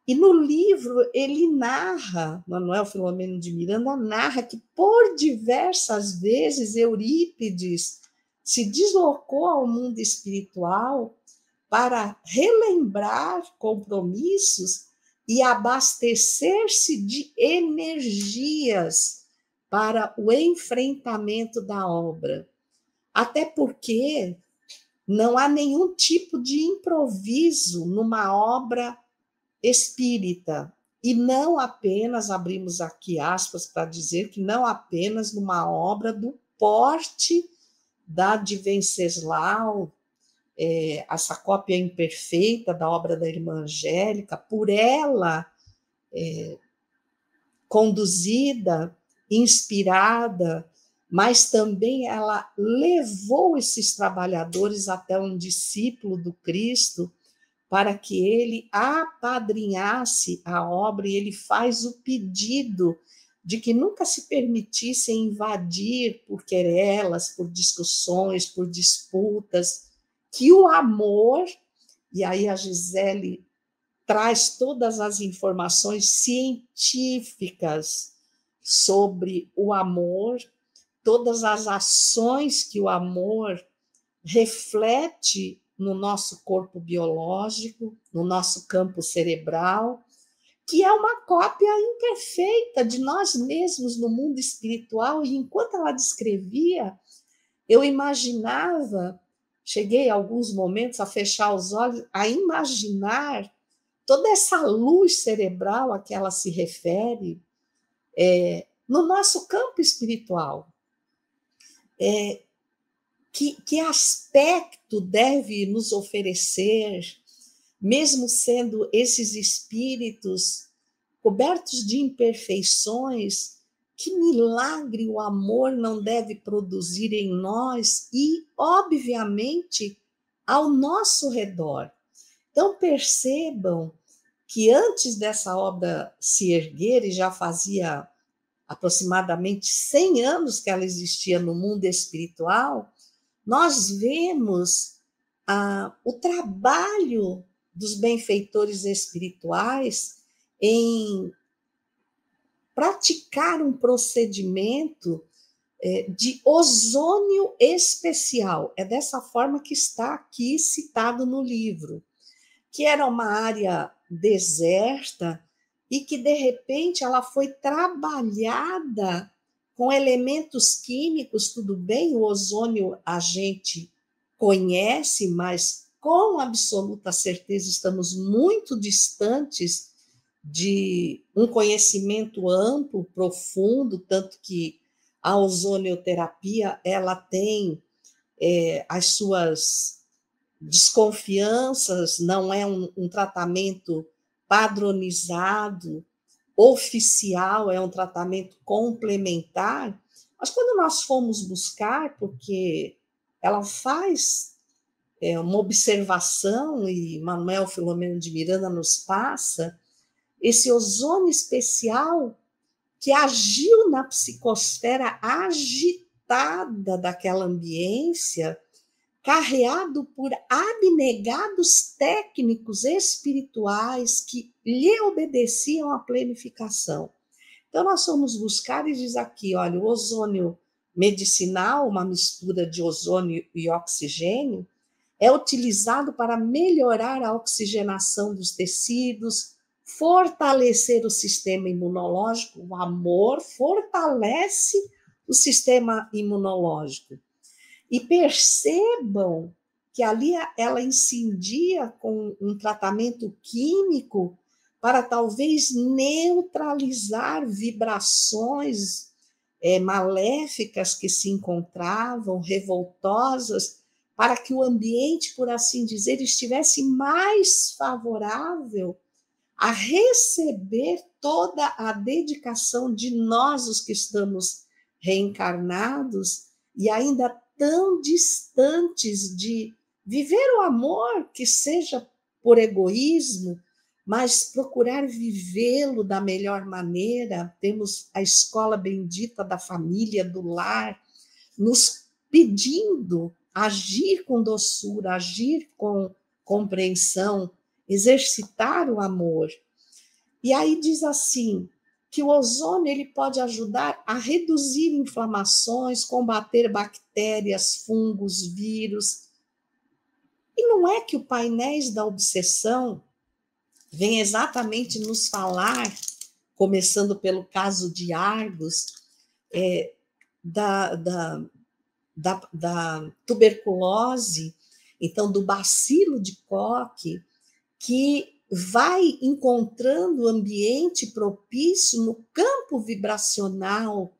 e no livro ele narra, Manuel Filomeno de Miranda narra que por diversas vezes Eurípides se deslocou ao mundo espiritual para relembrar compromissos e abastecer-se de energias para o enfrentamento da obra. Até porque não há nenhum tipo de improviso numa obra espírita. E não apenas, abrimos aqui aspas para dizer que não apenas numa obra do porte da de Venceslau, essa cópia imperfeita da obra da irmã Angélica, por ela conduzida, inspirada, mas também ela levou esses trabalhadores até um discípulo do Cristo para que ele apadrinhasse a obra, e ele faz o pedido de que nunca se permitissem invadir por querelas, por discussões, por disputas, que o amor, e aí a Gisele traz todas as informações científicas sobre o amor, todas as ações que o amor reflete no nosso corpo biológico, no nosso campo cerebral, que é uma cópia imperfeita de nós mesmos no mundo espiritual. E enquanto ela descrevia, eu imaginava, cheguei a alguns momentos a fechar os olhos, a imaginar toda essa luz cerebral a que ela se refere no nosso campo espiritual. Que aspecto deve nos oferecer, mesmo sendo esses espíritos cobertos de imperfeições, que milagre o amor não deve produzir em nós e, obviamente, ao nosso redor. Então, percebam que antes dessa obra se erguer, e já fazia aproximadamente 100 anos que ela existia no mundo espiritual, nós vemos o trabalho dos benfeitores espirituais em praticar um procedimento de ozônio especial. É dessa forma que está aqui citado no livro, que era uma área deserta e que, de repente, ela foi trabalhada com elementos químicos. Tudo bem, o ozônio a gente conhece, mas com absoluta certeza estamos muito distantes de um conhecimento amplo, profundo, tanto que a ozonioterapia ela tem as suas desconfianças, não é um tratamento padronizado, oficial, é um tratamento complementar. Mas quando nós fomos buscar, porque ela faz uma observação, e Manuel Filomeno de Miranda nos passa, esse ozônio especial que agiu na psicosfera agitada daquela ambiência, carreado por abnegados técnicos espirituais que lhe obedeciam à planificação. Então, nós fomos buscar e diz aqui, olha, o ozônio medicinal, uma mistura de ozônio e oxigênio, é utilizado para melhorar a oxigenação dos tecidos, fortalecer o sistema imunológico. O amor fortalece o sistema imunológico. E percebam que ali ela incidia com um tratamento químico para talvez neutralizar vibrações maléficas que se encontravam, revoltosas, para que o ambiente, por assim dizer, estivesse mais favorável a receber toda a dedicação de nós, os que estamos reencarnados, e ainda tão distantes de viver o amor, que seja por egoísmo, mas procurar vivê-lo da melhor maneira. Temos a escola bendita da família, do lar, nos pedindo agir com doçura, agir com compreensão, exercitar o amor. E aí diz assim, que o ozônio ele pode ajudar a reduzir inflamações, combater bactérias, fungos, vírus. E não é que o Painéis da Obsessão vem exatamente nos falar, começando pelo caso de Argos, da, da, da tuberculose, então do bacilo de Koch, que vai encontrando ambiente propício no campo vibracional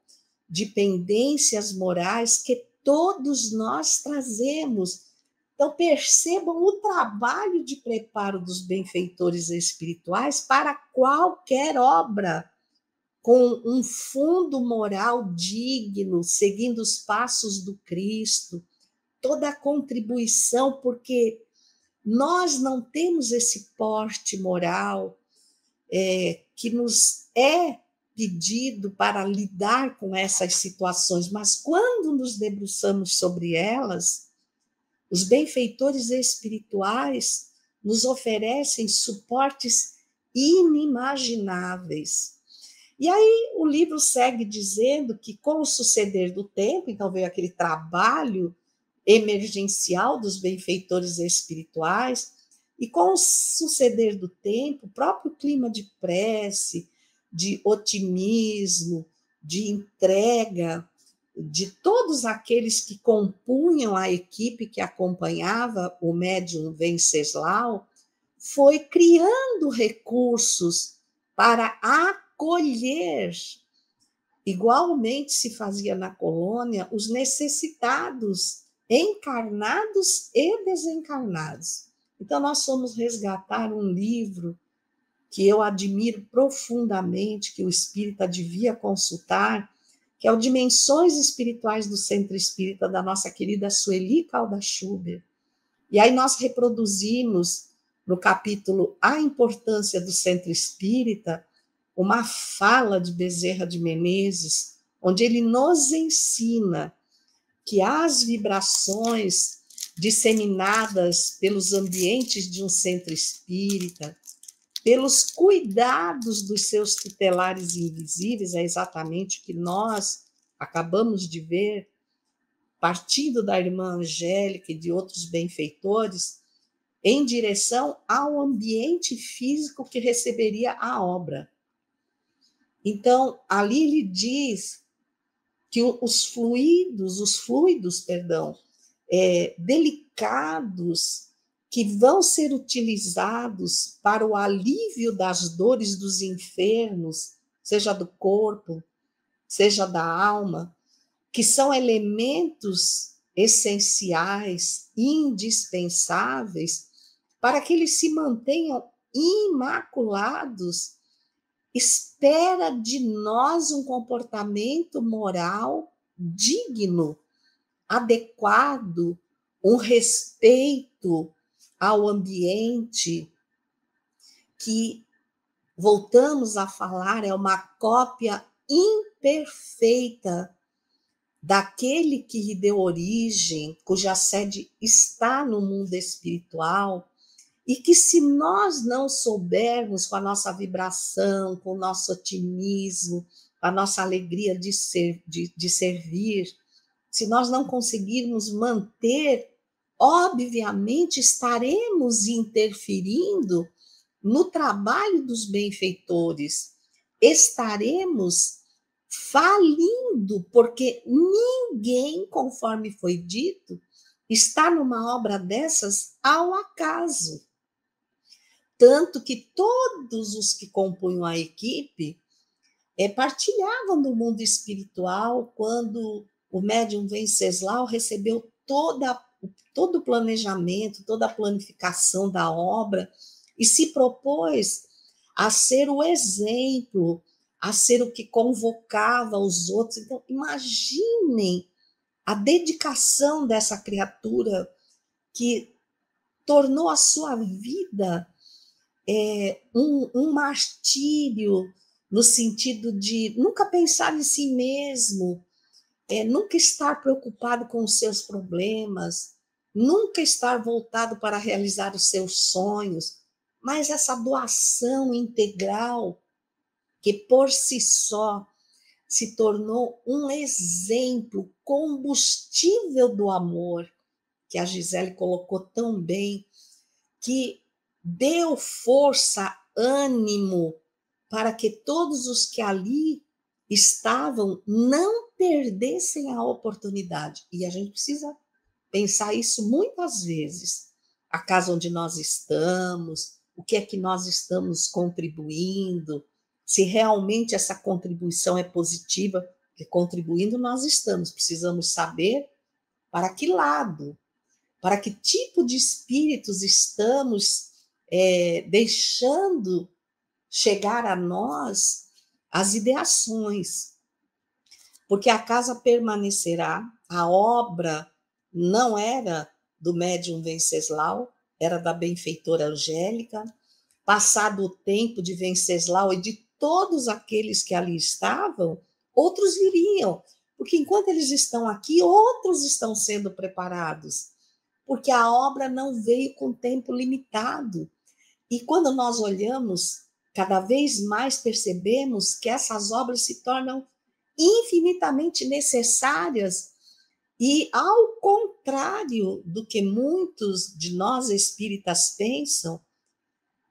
de pendências morais que todos nós trazemos. Então, percebam o trabalho de preparo dos benfeitores espirituais para qualquer obra, com um fundo moral digno, seguindo os passos do Cristo, toda a contribuição, porque nós não temos esse porte moral que nos é pedido para lidar com essas situações, mas quando nos debruçamos sobre elas, os benfeitores espirituais nos oferecem suportes inimagináveis. E aí o livro segue dizendo que, com o suceder do tempo, então veio aquele trabalho emergencial dos benfeitores espirituais, e com o suceder do tempo, o próprio clima de prece, de otimismo, de entrega, de todos aqueles que compunham a equipe que acompanhava o médium Venceslau, foi criando recursos para acolher, igualmente se fazia na colônia, os necessitados, encarnados e desencarnados. Então, nós fomos resgatar um livro que eu admiro profundamente, que o espírita devia consultar, que é o Dimensões Espirituais do Centro Espírita, da nossa querida Sueli Caldas Schubert. E aí nós reproduzimos, no capítulo A Importância do Centro Espírita, uma fala de Bezerra de Menezes, onde ele nos ensina que as vibrações disseminadas pelos ambientes de um centro espírita, pelos cuidados dos seus tutelares invisíveis, é exatamente o que nós acabamos de ver, partindo da irmã Angélica e de outros benfeitores, em direção ao ambiente físico que receberia a obra. Então, ali ele diz que os fluidos, delicados, que vão ser utilizados para o alívio das dores dos enfermos, seja do corpo, seja da alma, que são elementos essenciais, indispensáveis, para que eles se mantenham imaculados, espera de nós um comportamento moral digno, adequado, um respeito ao ambiente, que, voltamos a falar, é uma cópia imperfeita daquele que lhe deu origem, cuja sede está no mundo espiritual, e que, se nós não soubermos, com a nossa vibração, com o nosso otimismo, com a nossa alegria de servir, se nós não conseguirmos manter, obviamente estaremos interferindo no trabalho dos benfeitores, estaremos falindo, porque ninguém, conforme foi dito, está numa obra dessas ao acaso. Tanto que todos os que compunham a equipe partilhavam do mundo espiritual quando o médium Venceslau recebeu todo o planejamento, toda a planificação da obra e se propôs a ser o exemplo, a ser o que convocava os outros. Então, imaginem a dedicação dessa criatura que tornou a sua vida um martírio, no sentido de nunca pensar em si mesmo, nunca estar preocupado com os seus problemas, nunca estar voltado para realizar os seus sonhos, mas essa doação integral que por si só se tornou um exemplo, combustível do amor, que a Gisele colocou tão bem, que deu força, ânimo, para que todos os que ali estavam não perdessem a oportunidade. E a gente precisa pensar isso muitas vezes. A casa onde nós estamos, o que é que nós estamos contribuindo, se realmente essa contribuição é positiva, porque contribuindo nós estamos, precisamos saber para que lado, para que tipo de espíritos estamos deixando chegar a nós as ideações, porque a casa permanecerá, a obra não era do médium Venceslau, era da benfeitora Angélica. Passado o tempo de Venceslau e de todos aqueles que ali estavam, outros viriam, porque enquanto eles estão aqui, outros estão sendo preparados, porque a obra não veio com tempo limitado. E quando nós olhamos, cada vez mais percebemos que essas obras se tornam infinitamente necessárias e, ao contrário do que muitos de nós espíritas pensam,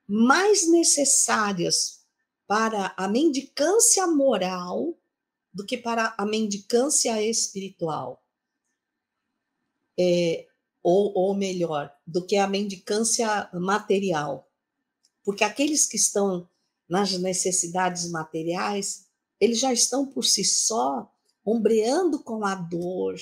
mais necessárias para a mendicância moral do que para a mendicância espiritual. Ou melhor, do que a mendicância material. Porque aqueles que estão nas necessidades materiais, eles já estão por si só ombreando com a dor,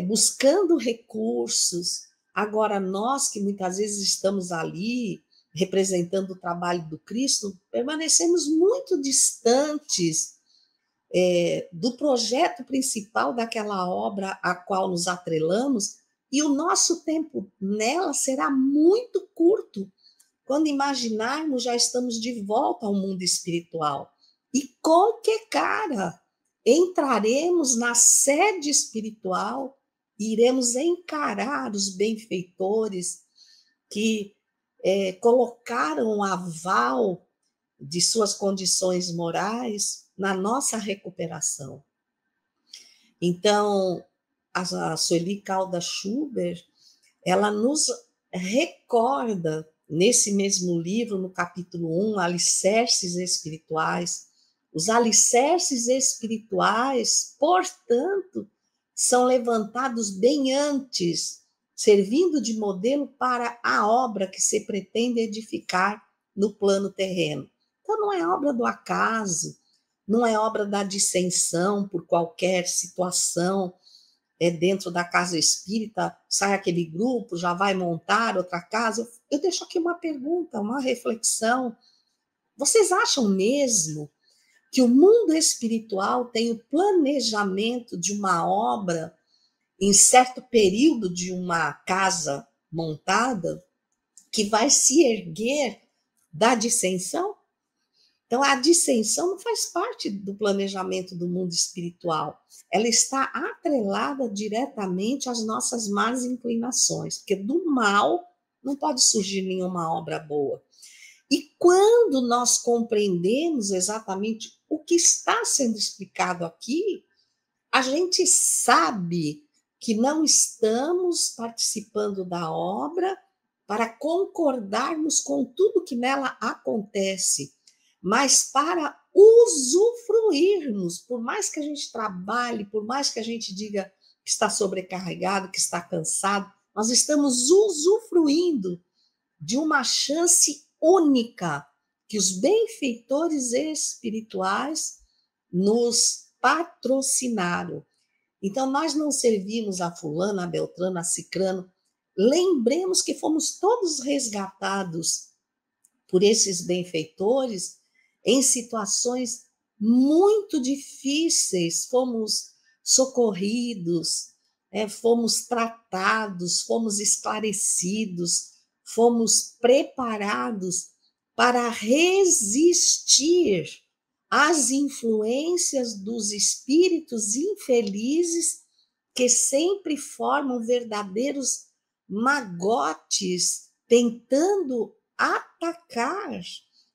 buscando recursos. Agora, nós que muitas vezes estamos ali representando o trabalho do Cristo, permanecemos muito distantes do projeto principal daquela obra a qual nos atrelamos, e o nosso tempo nela será muito curto. Quando imaginarmos, já estamos de volta ao mundo espiritual. E com que cara entraremos na sede espiritual e iremos encarar os benfeitores que colocaram o aval de suas condições morais na nossa recuperação. Então, a Sueli Caldas Schubert, ela nos recorda, nesse mesmo livro, no capítulo 1, Alicerces Espirituais. Os alicerces espirituais, portanto, são levantados bem antes, servindo de modelo para a obra que se pretende edificar no plano terreno. Então, não é obra do acaso, não é obra da dissensão por qualquer situação. Dentro da casa espírita, sai aquele grupo, já vai montar outra casa. Eu deixo aqui uma pergunta, uma reflexão. Vocês acham mesmo que o mundo espiritual tem o planejamento de uma obra em certo período de uma casa montada que vai se erguer da dissensão? Então, a dissensão não faz parte do planejamento do mundo espiritual. Ela está atrelada diretamente às nossas más inclinações, porque do mal não pode surgir nenhuma obra boa. E quando nós compreendemos exatamente o que está sendo explicado aqui, a gente sabe que não estamos participando da obra para concordarmos com tudo que nela acontece, mas para usufruirmos, por mais que a gente trabalhe, por mais que a gente diga que está sobrecarregado, que está cansado, nós estamos usufruindo de uma chance única que os benfeitores espirituais nos patrocinaram. Então, nós não servimos a fulano, a beltrano, a cicrano. Lembremos que fomos todos resgatados por esses benfeitores em situações muito difíceis, fomos socorridos, fomos tratados, fomos esclarecidos, fomos preparados para resistir às influências dos espíritos infelizes que sempre formam verdadeiros magotes, tentando atacar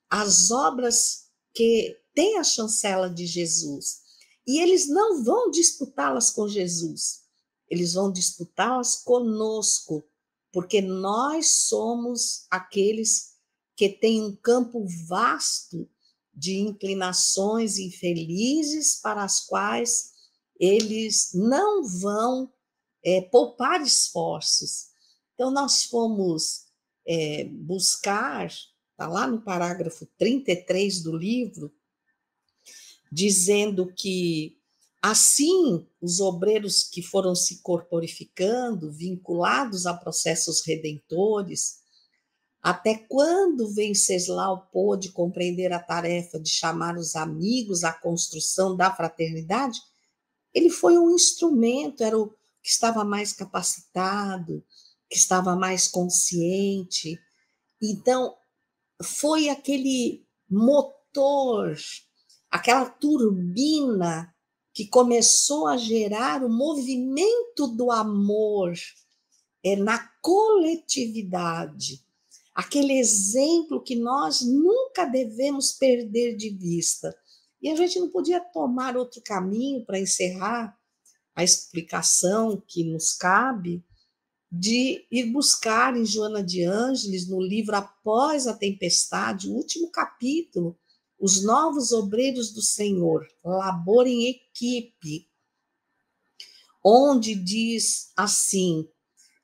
as obras que têm a chancela de Jesus. E eles não vão disputá-las com Jesus. eles vão disputá-las conosco, porque nós somos aqueles que têm um campo vasto de inclinações infelizes para as quais eles não vão poupar esforços. Então, nós fomos buscar, está lá no parágrafo 33 do livro, dizendo que, assim, os obreiros que foram se corporificando, vinculados a processos redentores, até quando Venceslau pôde compreender a tarefa de chamar os amigos à construção da fraternidade, ele foi um instrumento, era o que estava mais capacitado, que estava mais consciente. Então, foi aquele motor, aquela turbina que começou a gerar o movimento do amor na coletividade. Aquele exemplo que nós nunca devemos perder de vista. E a gente não podia tomar outro caminho para encerrar a explicação que nos cabe, de ir buscar em Joana de Ângeles, no livro Após a Tempestade, o último capítulo, Os Novos Obreiros do Senhor, Labor em Equipe, onde diz assim,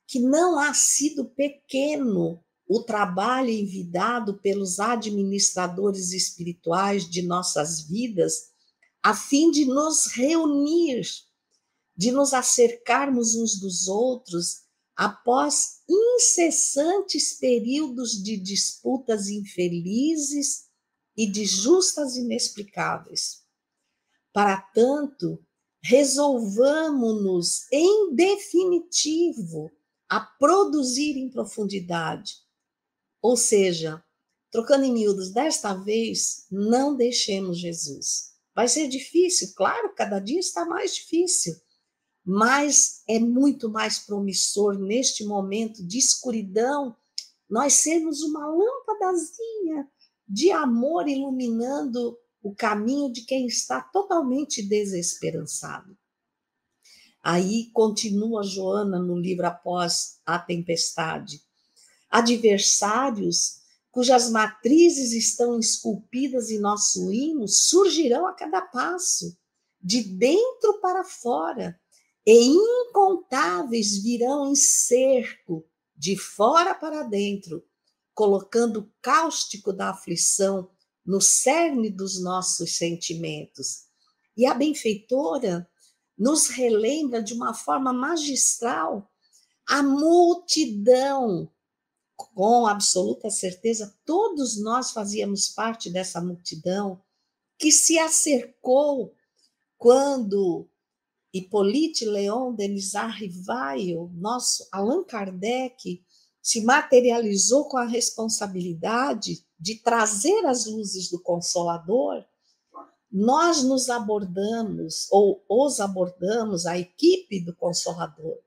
que não há sido pequeno o trabalho envidado pelos administradores espirituais de nossas vidas, a fim de nos reunir, de nos acercarmos uns dos outros, após incessantes períodos de disputas infelizes e de justas inexplicáveis. Para tanto, resolvamo-nos em definitivo a produzir em profundidade. Ou seja, trocando em miúdos, desta vez, não deixemos Jesus. Vai ser difícil, claro, cada dia está mais difícil, mas é muito mais promissor neste momento de escuridão nós sermos uma lâmpadazinha de amor iluminando o caminho de quem está totalmente desesperançado. Aí continua Joana no livro Após a Tempestade. Adversários cujas matrizes estão esculpidas em nosso hino surgirão a cada passo, de dentro para fora, e incontáveis virão em cerco, de fora para dentro, colocando o cáustico da aflição no cerne dos nossos sentimentos. E a benfeitora nos relembra de uma forma magistral a multidão. Com absoluta certeza, todos nós fazíamos parte dessa multidão que se acercou quando Hippolyte Léon Denis Rivail, nosso Allan Kardec, se materializou com a responsabilidade de trazer as luzes do Consolador. Nós nos abordamos, ou os abordamos, a equipe do Consolador,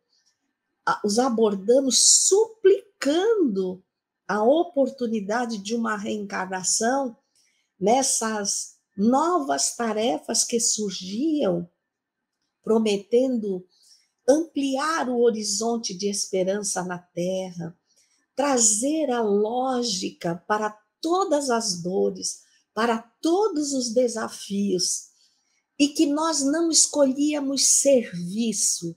os abordamos suplicando a oportunidade de uma reencarnação nessas novas tarefas que surgiam, prometendo ampliar o horizonte de esperança na Terra, trazer a lógica para todas as dores, para todos os desafios, e que nós não escolhíamos serviço,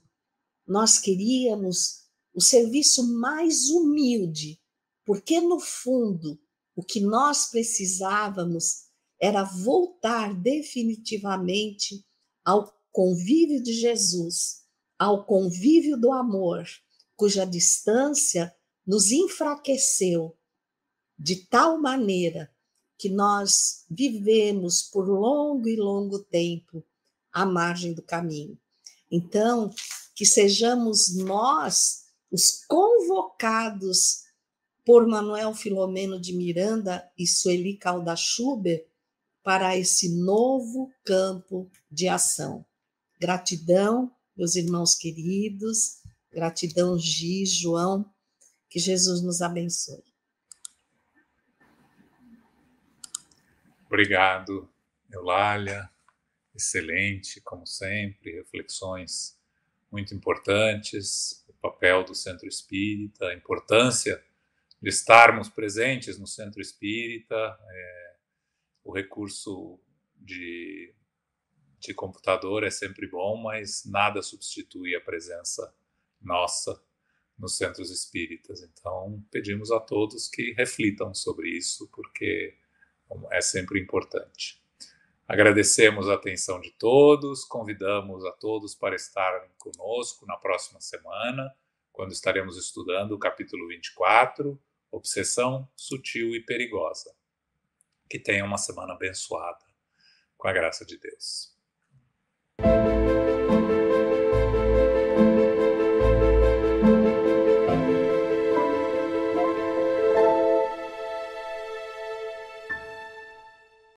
nós queríamos o serviço mais humilde, porque, no fundo, o que nós precisávamos era voltar definitivamente ao convívio de Jesus, ao convívio do amor, cuja distância nos enfraqueceu de tal maneira que nós vivemos por longo e longo tempo à margem do caminho. Então, que sejamos nós os convocados por Manuel Filomeno de Miranda e Sueli Calda Schubert para esse novo campo de ação. Gratidão, meus irmãos queridos, gratidão, Gi, João, que Jesus nos abençoe. Obrigado, Eulália. Excelente, como sempre, reflexões muito importantes, o papel do Centro Espírita, a importância de estarmos presentes no Centro Espírita, o recurso de computador é sempre bom, mas nada substitui a presença nossa nos centros espíritas. Então, pedimos a todos que reflitam sobre isso, porque é sempre importante. Agradecemos a atenção de todos, convidamos a todos para estarem conosco na próxima semana, quando estaremos estudando o capítulo 24, Obsessão Sutil e Perigosa. Que tenham uma semana abençoada, com a graça de Deus.